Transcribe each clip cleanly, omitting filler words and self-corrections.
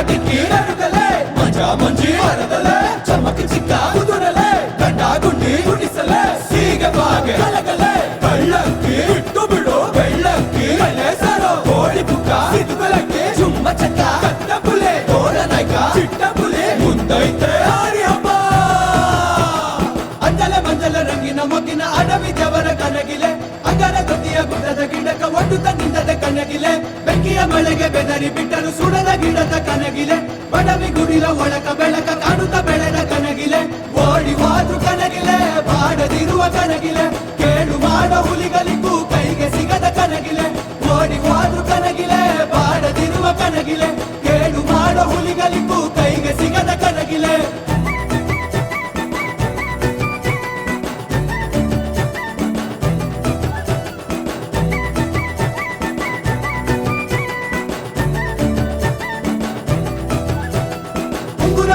ಡಿಕ್ಕಿ ನಡುಗಲೆ ಮಂಜ ಮಂಜಿ ಮರದಲೆ ಚಮಕ್ ಚಿಕ್ಕ ಕುದುರಲೆ ಗಂಡ ಗುಂಡಿ ಗುಡಿಸಲೆ ಸೀಗೆ ಬಾಗೆ ಕಲಗಲೆ ಕಳ್ಳಕ್ಕಿ ಬಿಟ್ಟು ಬಿಡು ಬೆಳ್ಳಕ್ಕಿ ಕಲೆ ಸರೋ ಕೋಳಿ ಪುಕ್ಕ ಸಿದುಗಲಕ್ಕೆ ಚುಮ್ಮ ಚಕ್ಕ ಕತ್ತ ಪುಲೆ ತೋಳ ನಾಯ್ಕ ಚಿಟ್ಟ ಪುಲೆ ಮುಂದೈತೆ ಆರಿ ಹಬ್ಬ ಅಂಜಲ ಮಂಜಲ ರಂಗಿನ ಮೊಗ್ಗಿನ ಅಡವಿ ದೇವರ ಕನಗಿಲೆ ಅಂಗರ ಗತಿಯ ಗುಡ್ಡದ ಗಿಡಕ ಒಡ್ಡುತ್ತ ನಿಂತದ ಕನಗಿಲೆ ಬೆಂಕಿಯ ಮಳೆಗೆ ಬೆದರಿ ಬಿಟ್ಟರು ಸುಡದ ಗಿಡದ ಕನಗಿಲೆ ಬಡವಿ ಗುಡಿಲ ಒಳಕ ಬೆಳಕ ಕಾಣುತ್ತ ಬೆಳೆದ ಕನಗಿಲೆ ಓಡಿ ಹೋದ್ರು ಕನಗಿಲೆ ಬಾಡದಿರುವ ಕನಗಿಲೆ ಕೇಳು ಮಾಡೋ ಹುಲಿಗಳಿಗೂ ಕೈಗೆ ಸಿಗದ ಕನಗಿಲೆ ಓಡಿ ಹೋದ್ರು ಕನಗಿಲೆ ಬಾಡದಿರುವ ಕನಗಿಲೆ ಕೇಳು ಮಾಡೋ ಹುಲಿಗಳಿಗೂ ಕೈಗೆ ಸಿಗದ ಕನಗಿಲೆ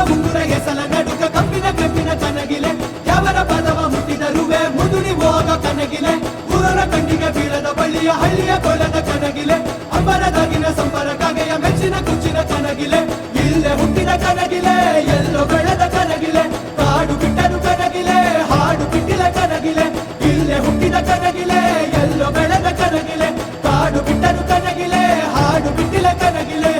ಮುಂಗುರ ಎಸಲ ನಡುಕ ಕಪ್ಪಿನ ಕಪ್ಪಿನ ಕನಗಿಲೆ ಯಾವರ ಪದವ ಮುಟ್ಟಿದರುವೆ ಮುದುಡಿ ಹೋಗ ಕನಗಿಲೆ ಊರರ ಕಣ್ಣಿಗೆ ಬೀಳದ ಬಳ್ಳಿಯ ಹಳ್ಳಿಯ ಕೊಲದ ಕನಗಿಲೆ ಅಂಬರದಾಗಿನ ಸಂಬರ ಕಾಗೆಯ ಮೆಚ್ಚಿನ ಕುಚ್ಚಿನ ಕನಗಿಲೆ ಇಲ್ಲೇ ಹುಟ್ಟಿದ ಕನಗಿಲೆ ಎಲ್ಲೋ ಬೆಳೆದ ಕನಗಿಲೆ ಕಾಡು ಬಿಟ್ಟರು ಕನಗಿಲೆ ಹಾಡು ಬಿಟ್ಟಿಲ ಕನಗಿಲೆ ಇಲ್ಲೇ ಹುಟ್ಟಿದ ಕನಗಿಲೆ ಎಲ್ಲೋ ಬೆಳೆದ ಕನಗಿಲೆ ಕಾಡು ಬಿಟ್ಟರು ಕನಗಿಲೆ ಹಾಡು ಬಿಟ್ಟಿಲ ಕನಗಿಲೆ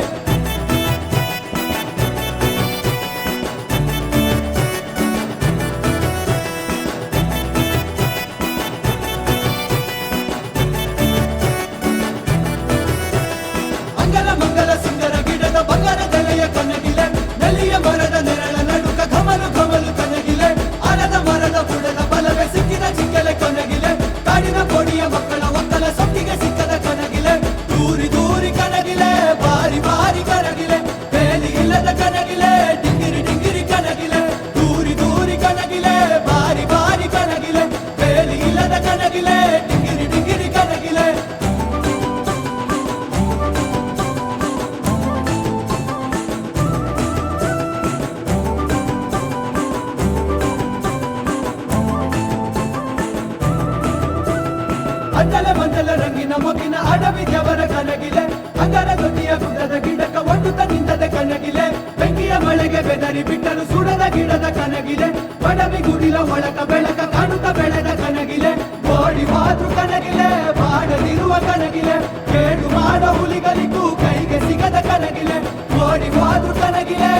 ಮಂಗಲ ಸಿಂಗರ ಗಿಡದ ಬಂಗಾರ ದೆಲೆಯ ಕನಗಿಲೆ ನೆಲ್ಲಿಯ ಮರದ ನೆರಳ ನಡುಕ ಘಮಲು ಘಮಲು ಕನಗಿಲೆ ಆರದ ಮರದ ಬುಡದ ಬಲವೇ ಸಿಕ್ಕಿದ ಚಿಕ್ಕಲೆ ಕನಗಿಲೆ ಕಾಡಿನ ಕೋಡಿಯ ಮಕ್ಕಳ ಒಕ್ಕಲ ಸೊಕ್ಕಿಗೆ ಸಿಕ್ಕದ ಕನಗಿಲೆ ದೂರಿ ದೂರಿ ಕನಗಿಲೆ ಬಾರಿ ಬಾರಿ ಕನಗಿಲೆ ಬೇಲಿ ಇಲ್ಲದ ಕನಗಿಲೆ ಡಿಂಗಿರಿ ಡಿಂಗಿರಿ ಕನಗಿಲೆ ದೂರಿ ದೂರಿ ಕನಗಿಲೆ ಬಾರಿ ಬಾರಿ ಕನಗಿಲೆ ಬೇಲಿ ಇಲ್ಲದ ಕನಗಿಲೆ ಡಿಂಗಿರಿ ಡಿಂಗಿರಿ ಕನಗಿಲೆ ಅಂಜಲ ಮಂಜಲ ರಂಗಿನ ಮೊಗ್ಗಿನ ಅಡವಿ ದೇವರ ಕನಗಿಲೆ ಅಂಗರ ದೊಡ್ಡಿಯ ಗುಡ್ಡದ ಗಿಡಕ ಒಡ್ಡುತ್ತ ನಿಂತದ ಕನಗಿಲೆ ಬೆಂಕಿಯ ಮಳೆಗೆ ಬೆದರಿ ಬಿಟ್ಟರು ಸುಡದ ಗಿಡದ ಕನಗಿಲೆ ಬಡವಿ ಗುಡಿಲ ಒಳಕ ಬೆಳಕ ಕಾಣುತ್ತ ಬೆಳೆದ ಕನಗಿಲೆ ಓಡಿ ಹೋದ್ರು ಕನಗಿಲೆ ಬಾಡದಿರುವ ಕನಗಿಲೆ ಕೇಳು ಮಾಡೋ ಹುಲಿಗಳಿಗೂ ಕೈಗೆ ಸಿಗದ ಕನಗಿಲೆ ಓಡಿ ಹೋದ್ರು ಕನಗಿಲೆ